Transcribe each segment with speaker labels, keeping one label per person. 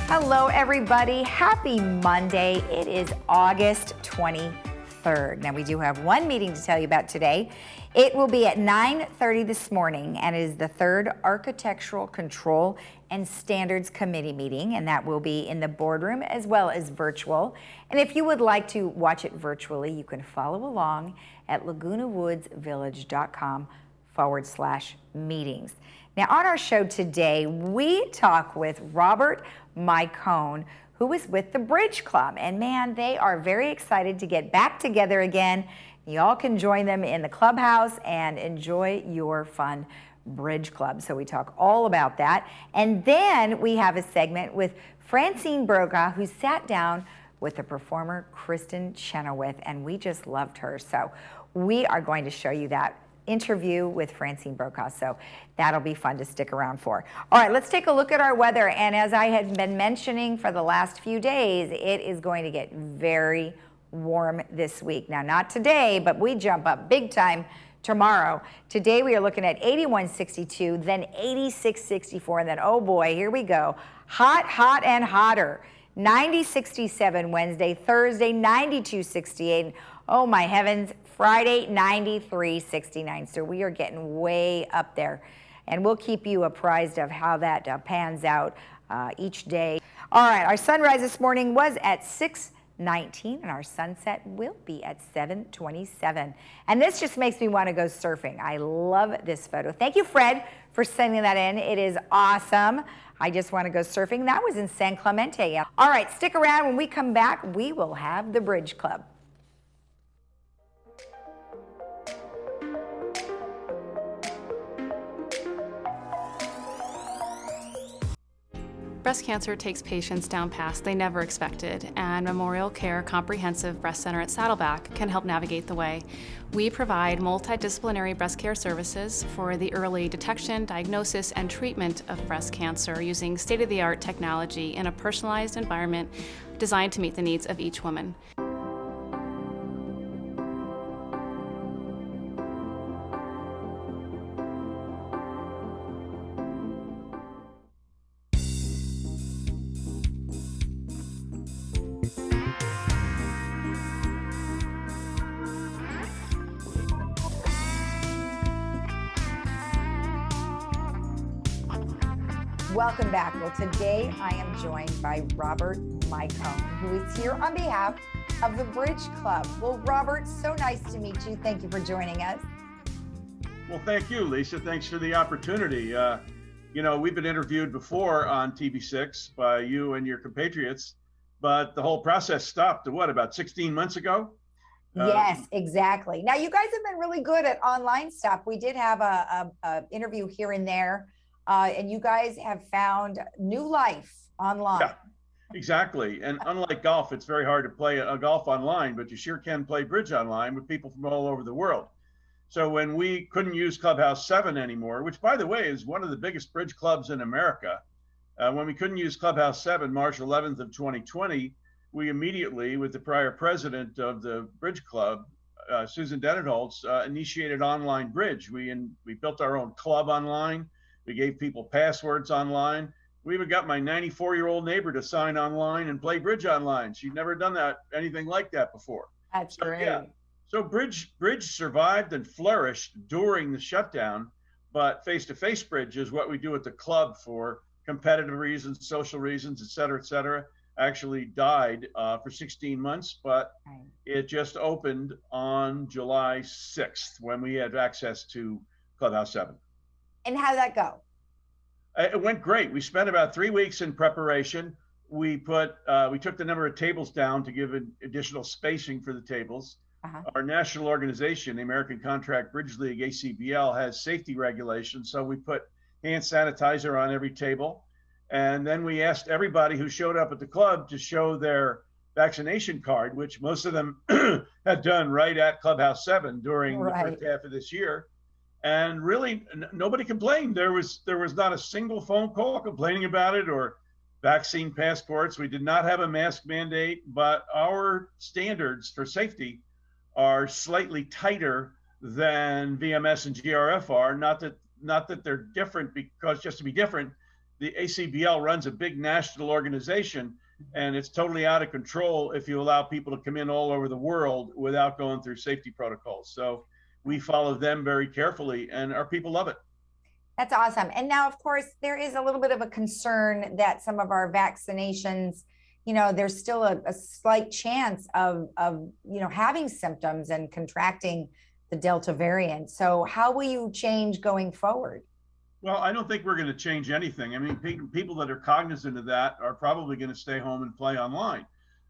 Speaker 1: Hello, everybody. Happy Monday. It is August 23rd. Now, we do have one meeting to tell you about today. It will be at 9:30 this morning, and it is the third Architectural Control and Standards Committee meeting, and that will be in the boardroom as well as virtual. And if you would like to watch it virtually, you can follow along at lagunawoodsvillage.com/meetings. Now, on our show today, we talk with Robert Mycone, who is with the Bridge Club. And man, they are very excited to get back together again. Y'all can join them in the clubhouse and enjoy your fun Bridge Club. So we talk all about that. And then we have a segment with Francine Brokaw, who sat down with the performer Kristen Chenoweth, and we just loved her. So we are going to show you that interview with Francine Brokaw, so that'll be fun to stick around for. All right, let's take a look at our weather, and as I had been mentioning for the last few days, it is going to get very warm this week. Now, not today, but we jump up big time tomorrow. Today we are looking at 81.62, then 86.64, and then, oh boy, here we go. Hot, hot, and hotter. 90.67 Wednesday, Thursday, 92.68. Oh my heavens, Friday, 93.69. So we are getting way up there. And we'll keep you apprised of how that pans out each day. All right, our sunrise this morning was at 6:19, and our sunset will be at 7:27. And this just makes me want to go surfing. I love this photo. Thank you, Fred, for sending that in. It is awesome. I just want to go surfing. That was in San Clemente. All right, stick around. When we come back, we will have the Bridge Club.
Speaker 2: Breast cancer takes patients down paths they never expected, and Memorial Care Comprehensive Breast Center at Saddleback can help navigate the way. We provide multidisciplinary breast care services for the early detection, diagnosis, and treatment of breast cancer using state-of-the-art technology in a personalized environment designed to meet the needs of each woman.
Speaker 1: Welcome back. Well, today I am joined by Robert Mycone, who is here on behalf of the Bridge Club. Well, Robert, so nice to meet you. Thank you for joining us.
Speaker 3: Well, thank you, Lisa. Thanks for the opportunity. You know, we've been interviewed before on TV6 by you and your compatriots, but the whole process stopped, about 16 months ago?
Speaker 1: Yes, exactly. Now, you guys have been really good at online stuff. We did have a interview here and there. And you guys have found new life online.
Speaker 3: Yeah, exactly. And unlike golf, it's very hard to play a golf online, but you sure can play bridge online with people from all over the world. So when we couldn't use Clubhouse 7 anymore, which, by the way, is one of the biggest bridge clubs in America, when we couldn't use Clubhouse 7, March 11th of 2020, we immediately, with the prior president of the Bridge Club, Susan Denenholtz, initiated online bridge. We built our own club online. We gave people passwords online. We even got my 94-year-old neighbor to sign online and play bridge online. She'd never done anything like that before.
Speaker 1: That's great.
Speaker 3: Yeah. So bridge survived and flourished during the shutdown, but face-to-face bridge is what we do at the club for competitive reasons, social reasons, et cetera, actually died for 16 months, but it just opened on July 6th when we had access to Clubhouse 7.
Speaker 1: And how did that go?
Speaker 3: It went great. We spent about 3 weeks in preparation. We took the number of tables down to give additional spacing for the tables. Our national organization, the American Contract Bridge League, ACBL, has safety regulations. So we put hand sanitizer on every table. And then we asked everybody who showed up at the club to show their vaccination card, which most of them had done right at Clubhouse 7 during the first half of this year. And really, nobody complained. There was not a single phone call complaining about it or vaccine passports. We did not have a mask mandate, but our standards for safety are slightly tighter than VMS and GRF are. Not that they're different because just to be different, the ACBL runs a big national organization, and it's totally out of control if you allow people to come in all over the world without going through safety protocols. So we follow them very carefully, and our people love it.
Speaker 1: That's awesome. And now, of course, there is a little bit of a concern that some of our vaccinations, there's still a slight chance of having symptoms and contracting the Delta variant. So how will you change going forward?
Speaker 3: Well, I don't think we're going to change anything. I mean, people that are cognizant of that are probably going to stay home and play online.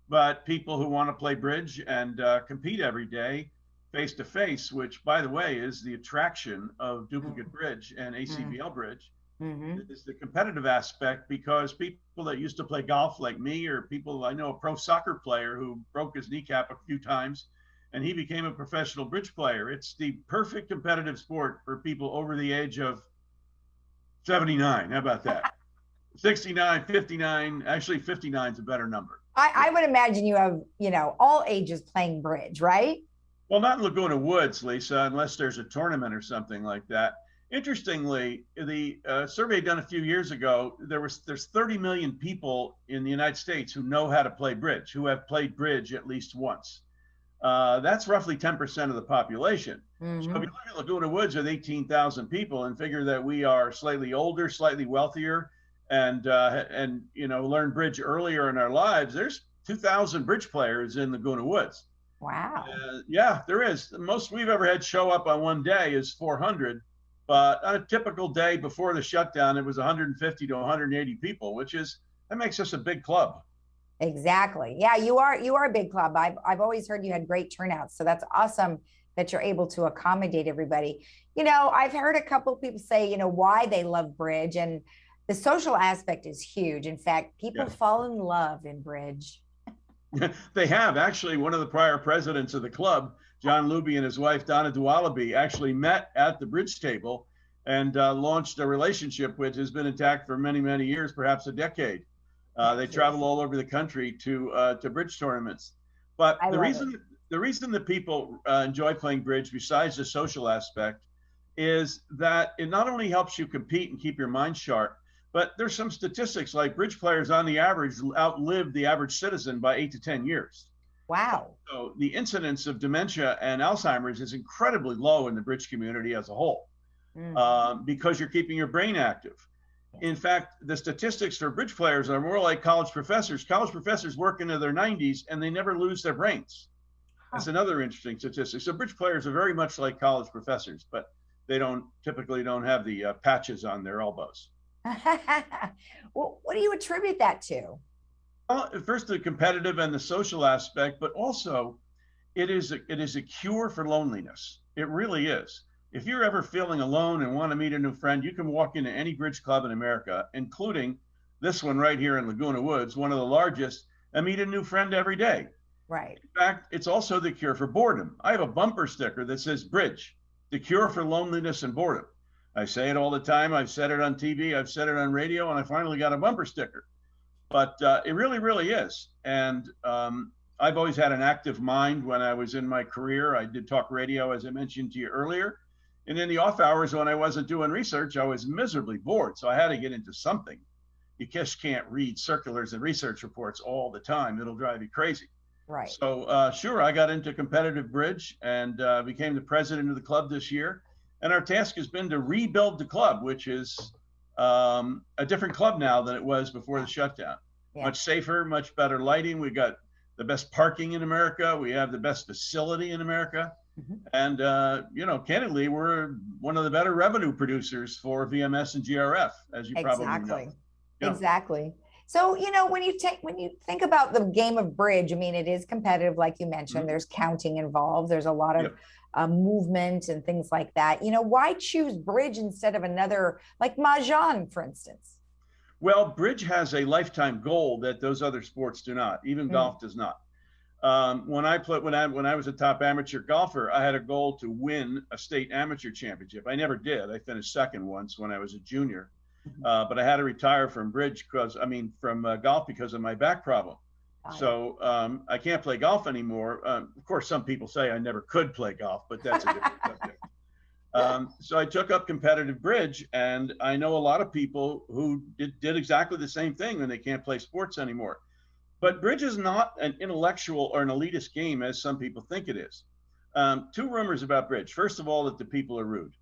Speaker 3: But people who want to play bridge and compete every day face to face, which, by the way, is the attraction of duplicate bridge and ACBL bridge, is the competitive aspect, because people that used to play golf like me, or people, I know a pro soccer player who broke his kneecap a few times and he became a professional bridge player. It's the perfect competitive sport for people over the age of 79. How about that? 69, 59, actually 59 is a better number.
Speaker 1: I would imagine you have, all ages playing bridge, right?
Speaker 3: Well, not in Laguna Woods, Lisa, unless there's a tournament or something like that. Interestingly, the survey done a few years ago, there's 30 million people in the United States who know how to play bridge, who have played bridge at least once. That's roughly 10% of the population. So if you look at Laguna Woods with 18,000 people and figure that we are slightly older, slightly wealthier, and learn bridge earlier in our lives, there's 2,000 bridge players in Laguna Woods.
Speaker 1: Wow.
Speaker 3: Yeah, there is. The most we've ever had show up on one day is 400. But on a typical day before the shutdown, it was 150 to 180 people, that makes us a big club.
Speaker 1: Exactly. Yeah, you are a big club. I've always heard you had great turnouts. So that's awesome that you're able to accommodate everybody. I've heard a couple of people say, why they love bridge, and the social aspect is huge. In fact, people fall in love in bridge.
Speaker 3: They have. Actually, one of the prior presidents of the club, John Luby, and his wife, Donna Dualaby, actually met at the bridge table and launched a relationship which has been intact for many, many years, perhaps a decade. They travel all over the country to bridge tournaments. But the reason that people enjoy playing bridge, besides the social aspect, is that it not only helps you compete and keep your mind sharp, but there's some statistics like bridge players on the average outlive the average citizen by 8 to 10 years.
Speaker 1: Wow.
Speaker 3: So the incidence of dementia and Alzheimer's is incredibly low in the bridge community as a whole, because you're keeping your brain active. In fact, the statistics for bridge players are more like college professors. College professors work into their 90s and they never lose their brains. That's another interesting statistic. So bridge players are very much like college professors, but they typically don't have the patches on their elbows.
Speaker 1: Well, what do you attribute that to?
Speaker 3: Well, first, the competitive and the social aspect, but also it is a cure for loneliness. It really is. If you're ever feeling alone and want to meet a new friend, you can walk into any bridge club in America, including this one right here in Laguna Woods, one of the largest, and meet a new friend every day.
Speaker 1: Right.
Speaker 3: In fact, it's also the cure for boredom. I have a bumper sticker that says bridge, the cure for loneliness and boredom. I say it all the time. I've said it on TV, I've said it on radio, and I finally got a bumper sticker. But it really, really is. And I've always had an active mind when I was in my career. I did talk radio, as I mentioned to you earlier. And in the off hours when I wasn't doing research, I was miserably bored. So I had to get into something. You just can't read circulars and research reports all the time. It'll drive you crazy.
Speaker 1: Right.
Speaker 3: So sure, I got into competitive bridge and became the president of the club this year. And our task has been to rebuild the club, which is a different club now than it was before the shutdown. Yeah. Much safer, much better lighting. We got the best parking in America. We have the best facility in America. And, candidly, we're one of the better revenue producers for VMS and GRF, as you probably know. Yeah.
Speaker 1: Exactly. So, when you think about the game of bridge, I mean, it is competitive, like you mentioned. There's counting involved. There's a lot of movement and things like that. Why choose bridge instead of another, like Mahjong, for instance?
Speaker 3: Well, bridge has a lifetime goal that those other sports do not. Even golf does not. When I was a top amateur golfer, I had a goal to win a state amateur championship. I never did. I finished second once when I was a junior, but I had to retire from golf because of my back problem. So I can't play golf anymore. Of course, some people say I never could play golf, but that's a different subject. So I took up competitive bridge, and I know a lot of people who did exactly the same thing when they can't play sports anymore. But bridge is not an intellectual or an elitist game as some people think it is. Two rumors about bridge. First of all, that the people are rude.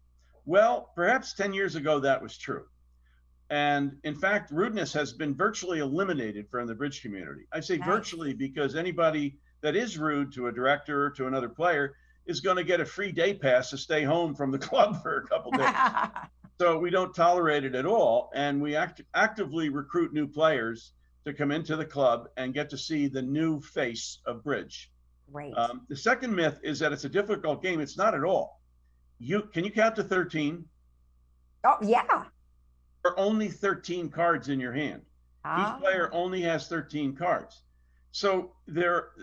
Speaker 3: Well, perhaps 10 years ago that was true. And in fact, rudeness has been virtually eliminated from the bridge community. I say virtually because anybody that is rude to a director or to another player is going to get a free day pass to stay home from the club for a couple days. So we don't tolerate it at all. And we actively recruit new players to come into the club and get to see the new face of bridge.
Speaker 1: Great.
Speaker 3: The second myth is that it's a difficult game. It's not at all. Can you count to 13?
Speaker 1: Oh, yeah.
Speaker 3: There are only 13 cards in your hand. Each player only has 13 cards. So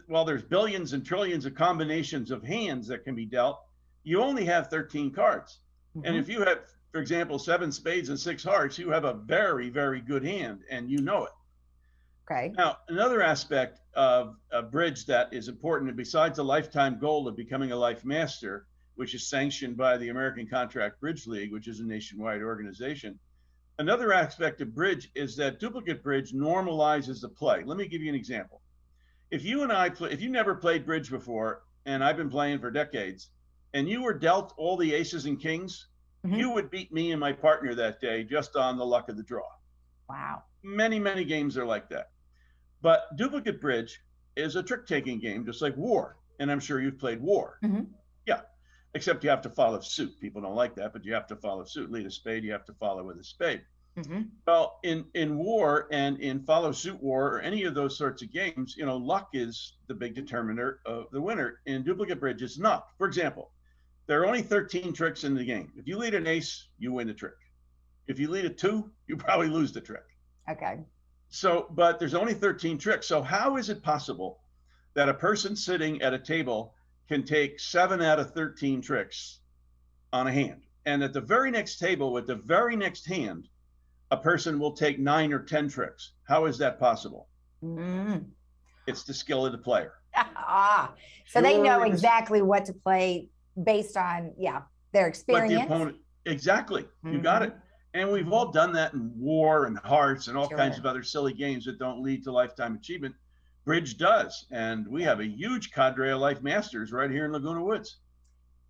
Speaker 3: while there's billions and trillions of combinations of hands that can be dealt, you only have 13 cards. Mm-hmm. And if you have, for example, 7 spades and 6 hearts, you have a very, very good hand, and you know it.
Speaker 1: Okay.
Speaker 3: Now, another aspect of a bridge that is important, besides the lifetime goal of becoming a life master, which is sanctioned by the American Contract Bridge League, which is a nationwide organization. Another aspect of bridge is that duplicate bridge normalizes the play. Let me give you an example. If you and I if you never played bridge before, and I've been playing for decades, and you were dealt all the aces and kings, mm-hmm. you would beat me and my partner that day just on the luck of the draw.
Speaker 1: Wow.
Speaker 3: Many, many games are like that. But duplicate bridge is a trick-taking game, just like war. And I'm sure you've played war. Mm-hmm. Yeah, except you have to follow suit. People don't like that, but you have to follow suit. Lead a spade, you have to follow with a spade. Mm-hmm. Well, in war and in follow suit war or any of those sorts of games, luck is the big determiner of the winner. In duplicate bridge, it's not. For example, there are only 13 tricks in the game. If you lead an ace, you win the trick. If you lead a 2, you probably lose the trick.
Speaker 1: Okay.
Speaker 3: So, but there's only 13 tricks. So how is it possible that a person sitting at a table can take 7 out of 13 tricks on a hand? And at the very next table with the very next hand, a person will take 9 or 10 tricks. How is that possible? Mm-hmm. It's the skill of the player.
Speaker 1: So they know exactly what to play based on, their experience.
Speaker 3: But the opponent, exactly. Mm-hmm. You got it. And we've all done that in war and hearts and all kinds of other silly games that don't lead to lifetime achievement. Bridge does. And we have a huge cadre of life masters right here in Laguna Woods.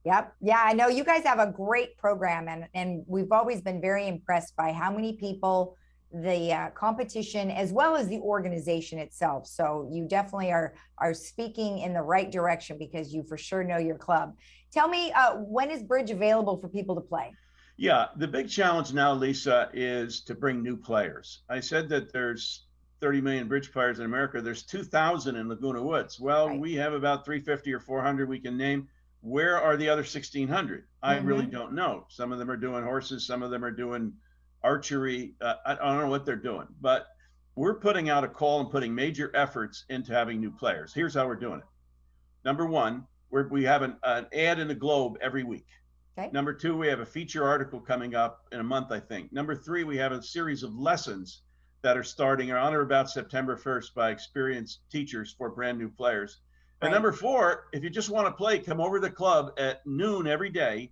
Speaker 1: Yep. Yeah, I know you guys have a great program, and we've always been very impressed by how many people, the competition, as well as the organization itself. So you definitely are speaking in the right direction because you for sure know your club. Tell me, when is Bridge available for people to play?
Speaker 3: Yeah, the big challenge now, Lisa, is to bring new players. I said that there's 30 million bridge players in America. There's 2,000 in Laguna Woods. Well, we have about 350 or 400 we can name. Where are the other 1,600? I really don't know. Some of them are doing horses. Some of them are doing archery. I don't know what they're doing. But we're putting out a call and putting major efforts into having new players. Here's how we're doing it. Number one, we have an ad in the Globe every week. Okay. Number 2, we have a feature article coming up in a month, I think. Number 3, we have a series of lessons that are starting on or about September 1st by experienced teachers for brand new players. And number 4, if you just want to play, come over to the club at noon every day,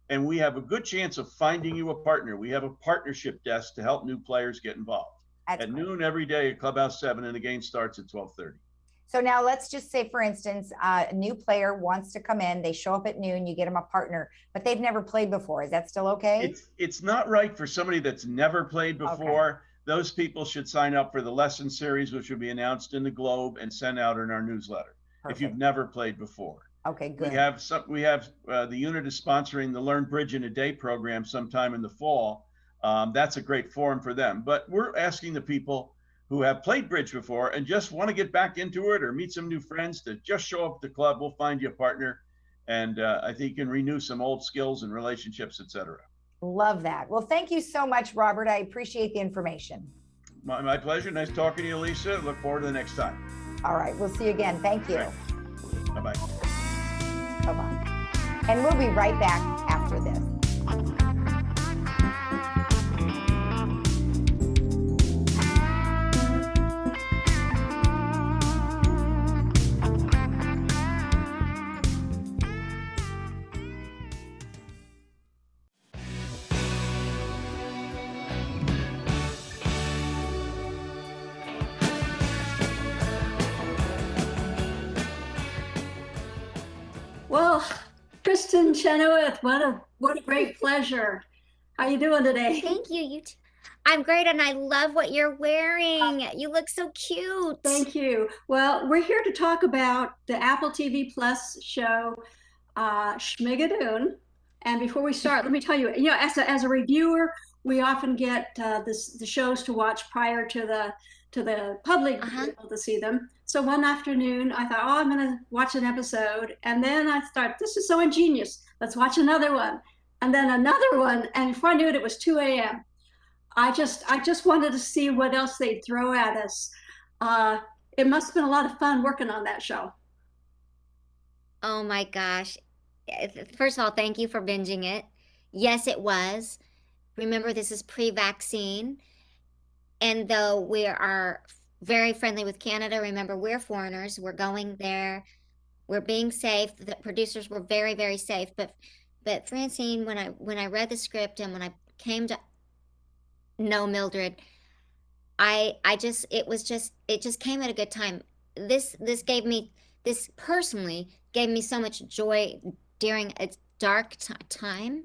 Speaker 3: and we have a good chance of finding you a partner. We have a partnership desk to help new players get involved. At noon every day at Clubhouse 7, and the game starts at 12:30.
Speaker 1: So now let's just say, for instance, a new player wants to come in, they show up at noon, you get them a partner, but they've never played before. Is that still okay?
Speaker 3: It's not right for somebody that's never played before. Okay. Those people should sign up for the lesson series, which will be announced in the Globe and sent out in our newsletter. Perfect. If you've never played before. Okay, good. We have the unit is sponsoring the Learn Bridge in a Day program sometime in the fall. That's a great forum for them. But we're asking the people who have played bridge before and just want to get back into it or meet some new friends to just show up at the club. We'll find you a partner. And I think you can renew some old skills and relationships, etc.
Speaker 1: Love that. Well, thank you so much, Robert. I appreciate the information.
Speaker 3: My pleasure. Nice talking to you, Lisa. Look forward to the next time.
Speaker 1: All right. We'll see you again. Thank you.
Speaker 3: Right. Bye-bye.
Speaker 1: Bye-bye. And we'll be right back after this.
Speaker 4: Kristen Chenoweth, what a great pleasure. How you doing today?
Speaker 5: Thank you. I'm great, and I love what you're wearing. You look so cute.
Speaker 4: Thank you. Well, we're here to talk about the Apple TV Plus show, Schmigadoon. And before we start, let me tell you, as a reviewer, we often get the shows to watch prior to the public
Speaker 5: Uh-huh.
Speaker 4: able to see them. So one afternoon, I thought, oh, I'm going to watch an episode, and then I thought, this is so ingenious. Let's watch another one, and then another one, and before I knew it, it was 2 a.m. I just wanted to see what else they'd throw at us. Uh, it must have been a lot of fun working on that show.
Speaker 5: Oh my gosh. First of all, thank you for binging it. Yes, it was. Remember, this is pre-vaccine, and though we are very friendly with Canada, remember we're foreigners. We're going there. We're being safe. The producers were very, very safe. But Francine, when I read the script and when I came to know Mildred, it just came at a good time. This personally gave me so much joy during a dark time,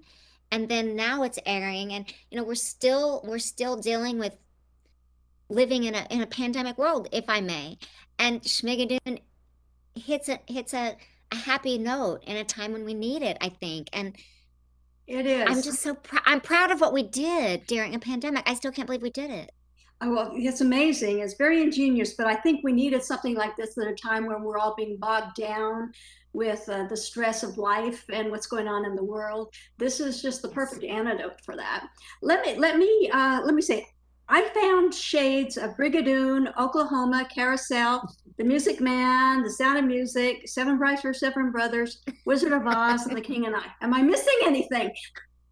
Speaker 5: and then now it's airing, and we're still dealing with living in a pandemic world, if I may. And Schmigadoon hits a happy note in a time when we need it, I think. And
Speaker 4: It
Speaker 5: I'm
Speaker 4: is.
Speaker 5: just I'm proud of what we did during a pandemic. I still can't believe we did it.
Speaker 4: Well, it's amazing. It's very ingenious, but I think we needed something like this at a time when we're all being bogged down with the stress of life and what's going on in the world. This is just the
Speaker 5: Yes.
Speaker 4: perfect antidote for that. Let me say, I found shades of Brigadoon, Oklahoma, Carousel, The Music Man, The Sound of Music, Seven Brides for Seven Brothers, Wizard of Oz, and The King and I. Am I missing anything?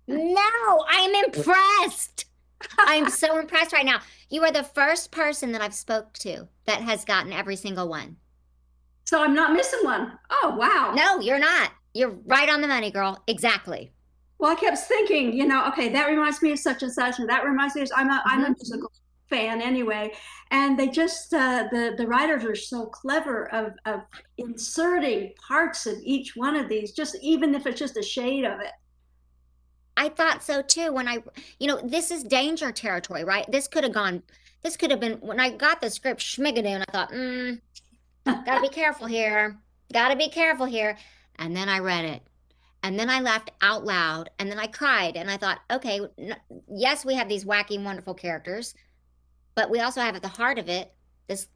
Speaker 5: No, I'm impressed. I'm so impressed right now. You are the first person that I've spoke to that has gotten every single one.
Speaker 4: So I'm not missing one. Oh, wow.
Speaker 5: No, you're not. You're right on the money, girl. Exactly.
Speaker 4: Well, I kept thinking, okay, that reminds me of such and such, and that reminds me of, I'm a
Speaker 5: Mhm.
Speaker 4: musical fan anyway. And they just, the writers are so clever of inserting parts of each one of these, just even if it's just a shade of it.
Speaker 5: I thought so too when this is danger territory, right? This could have been, when I got the script, Schmigadoon, I thought, gotta be careful here. Gotta be careful here. And then I read it. And then I laughed out loud. And then I cried. And I thought, okay, yes, we have these wacky, wonderful characters, but we also have at the heart of it this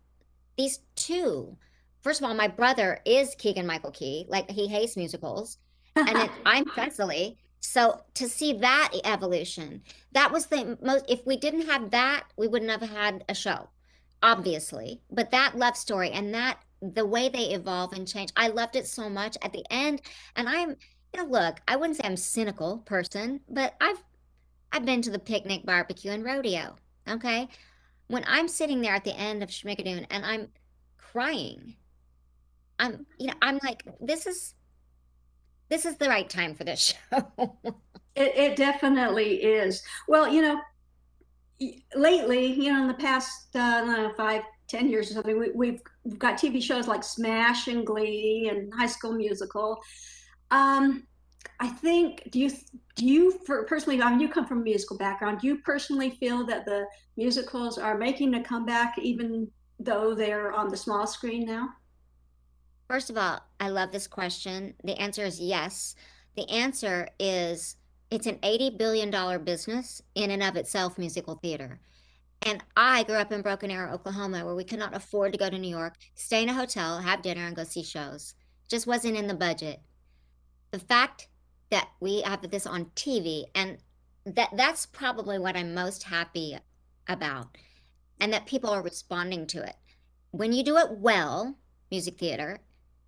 Speaker 5: these two. First of all, my brother is Keegan Michael Key. Like, he hates musicals. And then I'm Cecily. So to see that evolution, that was the most, if we didn't have that, we wouldn't have had a show, obviously. But that love story and that the way they evolve and change, I loved it so much at the end. And look, I wouldn't say I'm a cynical person, but I've been to the picnic, barbecue, and rodeo. Okay. When I'm sitting there at the end of Schmigadoon and I'm crying, I'm like, this is the right time for this show.
Speaker 4: It definitely is. Well, lately, in the past, I don't know, 5, 10 years or something, we've got TV shows like Smash and Glee and High School Musical. Um, I think, personally, I mean, you come from a musical background. Do you personally feel that the musicals are making a comeback, even though they're on the small screen now?
Speaker 5: First of all, I love this question. The answer is yes. The answer is it's an $80 billion business in and of itself, musical theater. And I grew up in Broken Arrow, Oklahoma, where we could not afford to go to New York, stay in a hotel, have dinner, and go see shows. Just wasn't in the budget. The fact that we have this on TV, and that's probably what I'm most happy about, and that people are responding to it. When you do it well, music theater,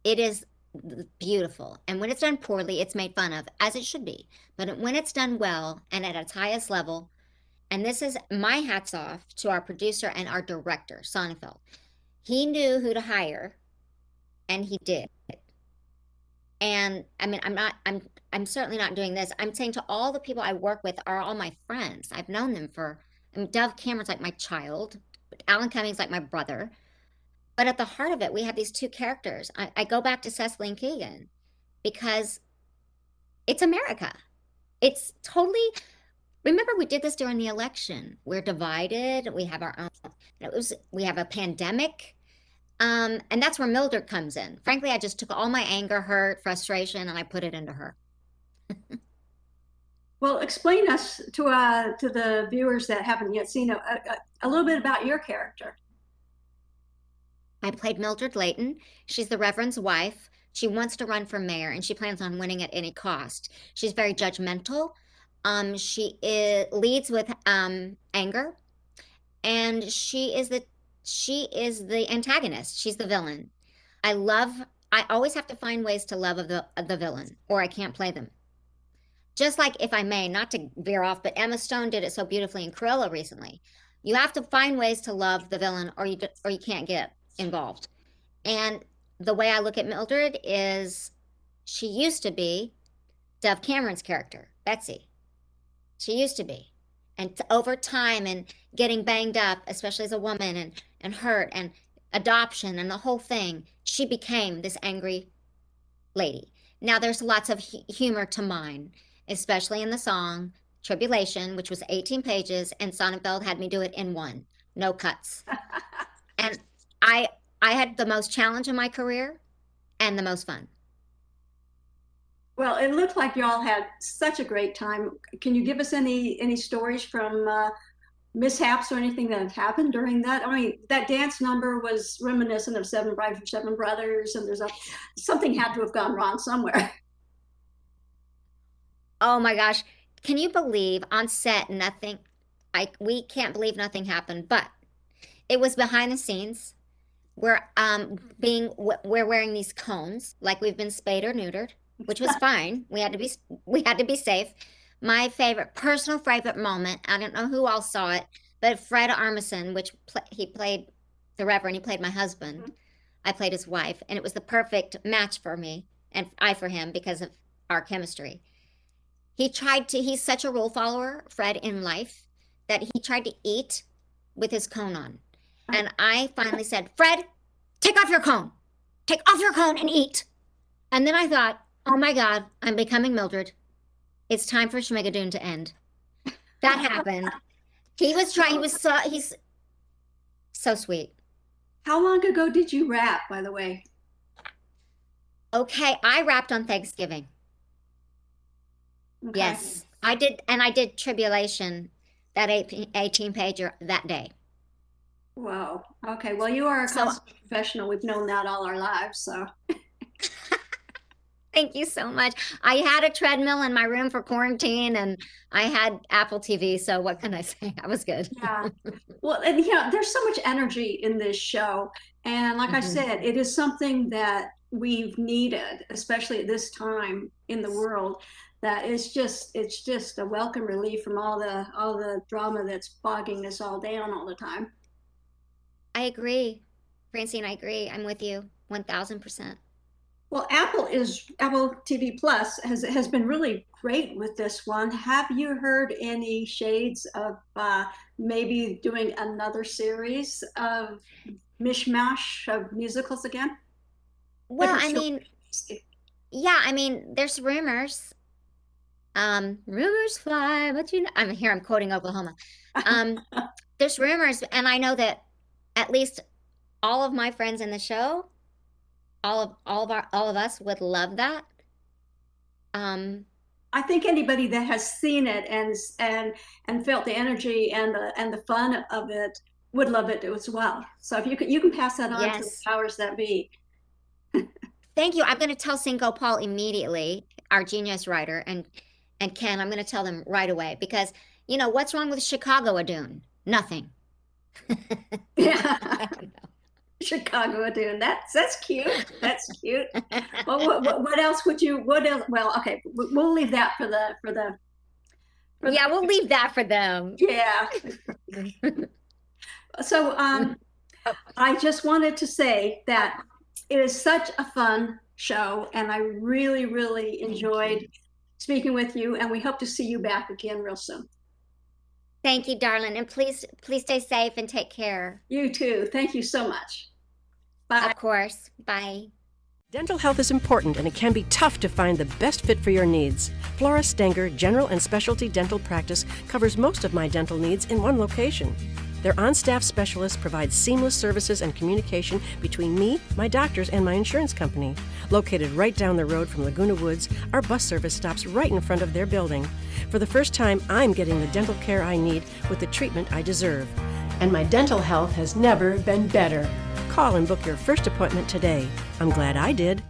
Speaker 5: it is beautiful. And when it's done poorly, it's made fun of, as it should be. But when it's done well and at its highest level, and this is my hats off to our producer and our director, Sonnenfeld. He knew who to hire, and he did. And I mean, I'm certainly not doing this. I'm saying to all the people I work with are all my friends. I've known them I mean, Dove Cameron's like my child, Alan Cummings like my brother. But at the heart of it, we have these two characters. I go back to Cecily and Keegan because It's America. It's totally, remember we did this during the election. We're divided. We have our own, we have a pandemic. And that's where Mildred comes in. Frankly, I just took all my anger, hurt, frustration, and I put it into her.
Speaker 4: Well, explain us to the viewers that haven't yet seen a little bit about your character.
Speaker 5: I played Mildred Layton. She's the Reverend's wife. She wants to run for mayor and she plans on winning at any cost. She's very judgmental. Leads with anger, and she is the antagonist. She's the villain. I always have to find ways to love the villain, or I can't play them. Just like, if I may, not to veer off, but Emma Stone did it so beautifully in Cruella recently. You have to find ways to love the villain, or you can't get involved. And the way I look at Mildred is, she used to be Dove Cameron's character, Betsy. She used to be. And over time, and getting banged up, especially as a woman, and hurt, and adoption, and the whole thing, she became this angry lady. Now, there's lots of humor to mine, especially in the song Tribulation, which was 18 pages, and Sonnenfeld had me do it in one, no cuts. And I had the most challenge in my career and the most fun.
Speaker 4: Well, it looked like y'all had such a great time. Can you give us any stories from mishaps or anything that have happened during that? I mean, that dance number was reminiscent of Seven Brides for Seven Brothers, and something had to have gone wrong somewhere.
Speaker 5: Oh my gosh. Can you believe on set we can't believe nothing happened, but it was behind the scenes. We're wearing these cones like we've been spayed or neutered, which was fine. We had to be safe. My personal favorite moment, I don't know who all saw it, but Fred Armisen, he played the Reverend, he played my husband. Mm-hmm. I played his wife, and it was the perfect match for me, and I for him, because of our chemistry. He's such a rule follower, Fred, in life, that he tried to eat with his cone on. And I finally said, Fred, take off your cone. Take off your cone and eat. And then I thought, oh my God, I'm becoming Mildred. It's time for Schmigadoon to end. That happened. He's so sweet.
Speaker 4: How long ago did you rap, by the way?
Speaker 5: Okay, I rapped on Thanksgiving. Okay. Yes, I did. And I did Tribulation, that 18-pager that day.
Speaker 4: Wow. Okay. Well, you are a consummate professional. We've known that all our lives. So
Speaker 5: thank you so much. I had a treadmill in my room for quarantine, and I had Apple TV. So what can I say? I was good.
Speaker 4: Yeah. Well, and there's so much energy in this show. And like I said, it is something that we've needed, especially at this time in the world. That it's just a welcome relief from all the drama that's bogging us all down all the time.
Speaker 5: I agree, Francine. I agree. I'm with you 1000%.
Speaker 4: Well, Apple TV Plus has been really great with this one. Have you heard any shades of maybe doing another series of mishmash of musicals again?
Speaker 5: Well, I mean, yeah, I mean, there's rumors. Rumors fly, but I'm quoting Oklahoma. There's rumors, and I know that at least all of my friends in the show, all of us would love that.
Speaker 4: I think anybody that has seen it and felt the energy and the fun of it would love it as well. So if you can pass that on to the powers that be.
Speaker 5: Thank you. I'm going to tell Cinco Paul immediately, our genius writer, and Ken, I'm going to tell them right away, because what's wrong with Chicago-a-doon? Nothing.
Speaker 4: Yeah. Chicago-a-doon. That's cute. That's cute. Well, what else would you? What else? Well, okay, we'll leave that for the.
Speaker 5: We'll leave that for them.
Speaker 4: Yeah. So I just wanted to say that it is such a fun show, and I really, really enjoyed speaking with you, and we hope to see you back again real soon.
Speaker 5: Thank you, darling, and please stay safe and take care.
Speaker 4: You too. Thank you so much. Bye.
Speaker 5: Of course. Bye.
Speaker 6: Dental health is important, and it can be tough to find the best fit for your needs. Flora Stenger General and Specialty Dental Practice covers most of my dental needs in one location. Their on-staff specialists provide seamless services and communication between me, my doctors, and my insurance company. Located right down the road from Laguna Woods, our bus service stops right in front of their building. For the first time, I'm getting the dental care I need with the treatment I deserve. And my dental health has never been better. Call and book your first appointment today. I'm glad I did.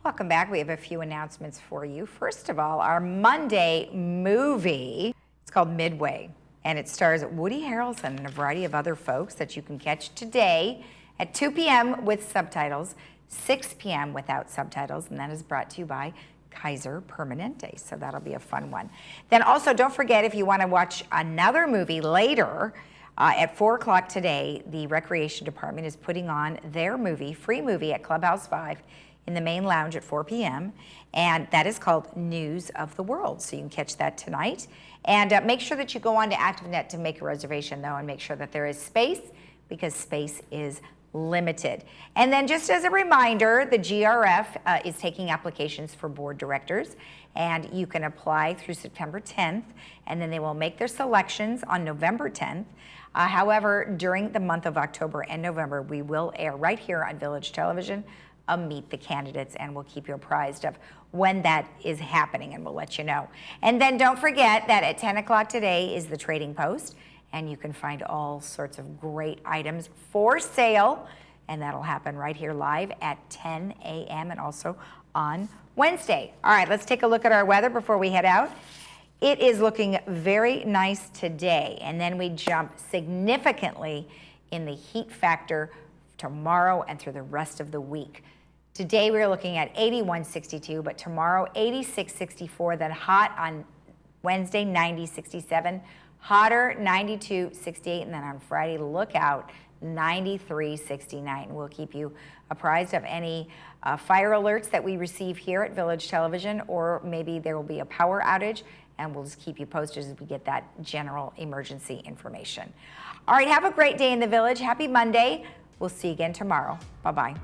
Speaker 1: Welcome back. We have a few announcements for you. First of all, our Monday movie, it's called Midway, and it stars Woody Harrelson and a variety of other folks that you can catch today at 2 p.m. with subtitles, 6 p.m. without subtitles, and that is brought to you by Kaiser Permanente, so that'll be a fun one. Then also, don't forget, if you want to watch another movie later, at 4 o'clock today, the Recreation Department is putting on their movie, free movie at Clubhouse 5 in the main lounge at 4 p.m., and that is called News of the World, so you can catch that tonight. And make sure that you go on to ActiveNet to make a reservation, though, and make sure that there is space, because space is limited. And then just as a reminder, the GRF is taking applications for board directors, and you can apply through September 10th, and then they will make their selections on November 10th. However, during the month of October and November, we will air right here on Village Television Meet the Candidates, and we'll keep you apprised of when that is happening, and we'll let you know. And then don't forget that at 10 o'clock today is the Trading Post, and you can find all sorts of great items for sale, and that'll happen right here live at 10 a.m. and also on Wednesday. All right, let's take a look at our weather before we head out. It is looking very nice today, and then we jump significantly in the heat factor tomorrow and through the rest of the week. Today we're looking at 81.62, but tomorrow 86.64, then hot on Wednesday 90.67, hotter 92.68, and then on Friday, look out, 93.69. We'll keep you apprised of any fire alerts that we receive here at Village Television, or maybe there will be a power outage, and we'll just keep you posted as we get that general emergency information. All right, have a great day in the Village. Happy Monday. We'll see you again tomorrow. Bye-bye.